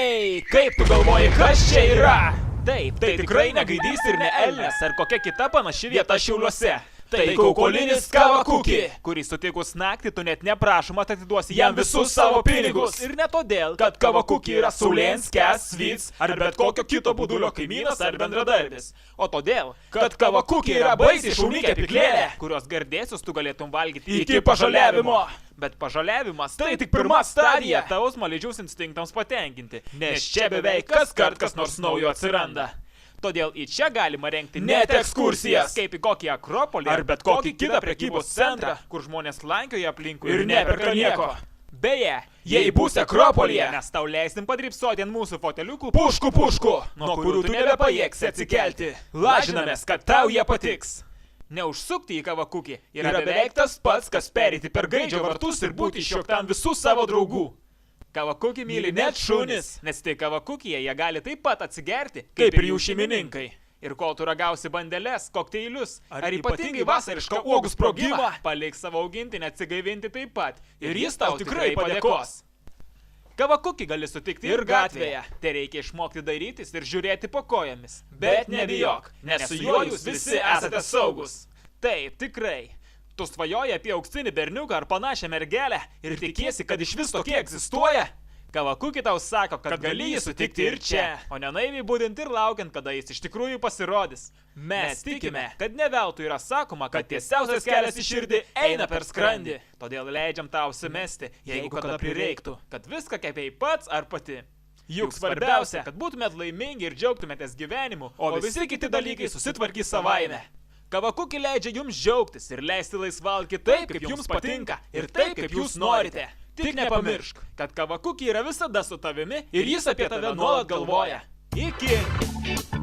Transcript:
Hei, kaip tu galvoji, kas čia yra? Taip, tai tikrai ne Gaidys ir ne Elnias ar kokia kita panaši vieta Šiauliuose. Tai kaukolinis Kavakuki, kurį sutikus naktį tu net neprašoma atiduosi jam visus savo pinigus. Ir ne todėl, kad Kavakuki yra Saulėns, Kes, Svyts ar bet kokio kito budulio kaimynas ar bendradarbis. O todėl, kad Kavakuki yra baisiai šauni kepyklėlė, kurios gardėsius tu galėtum valgyti iki pažaliavimo. Bet pažaliavimas tai tik pirma stadija tavo smaližiaus instinktams patenkinti, nes čia beveik kaskart kas nors naujo atsiranda. Todėl į čia galima rengti net ekskursijas, kaip į kokį Akropolį ar bet kokį kitą prekybos centrą, kur žmonės slankioja aplinkui ir neperka nieko. Beje, jei būsi Akropolyje, mes tau leisim padrybsoti ant mūsų foteliukų puškų, nuo kurių tu nebepajėgsi atsikelti. Lažinamės, kad tau jie patiks. Neužsukti į Kavakukį yra beveik tas pats, kas pereiti per Gaidžio vartus ir būti išjuoktam visų savo draugų. Kavakukį myli net šunis, nes tai Kavakukyje jie gali taip pat atsigerti, kaip ir jų šeimininkai. Ir kol tu ragausi bandeles, kokteilius, ar ypatingai vasarišką uogų sprogimą, palik savo augintinį atsigaivinti taip pat, ir jis tau tikrai padėkos. Kavakukį gali sutikti ir gatvėje, tai reikia išmokti dairytis ir žiūrėti po kojomis. Bet nebijok, nes su juo jūs visi esate saugus. Taip, tikrai. Tu svajoji apie auksinį berniuką ar panašią mergelę ir tikiesi, kad iš vis tokie egzistuoja? Kavakuki tau sako, kad gali jį sutikti ir čia, o ne naiviai būdint ir laukiant, kada jis iš tikrųjų pasirodys. Mes tikime, kad ne veltui yra sakoma, kad tiesiausias kelias į širdį eina per skrandį. Todėl leidžiam tau užsimesti, jeigu kada prireiktų, kad viską kepėjai pats ar pati. Juk svarbiausia, kad būtumėt laimingi ir džiaugtumėtės gyvenimu, o visi kiti dalykai susitvarkys savaime. Kavakuki leidžia jums džiaugtis ir leisti laisvalgį taip, kaip jums patinka ir taip, kaip jūs norite. Tik nepamiršk, kad Kavakuki yra visada su tavimi ir jis apie tave nuolat galvoja. Iki!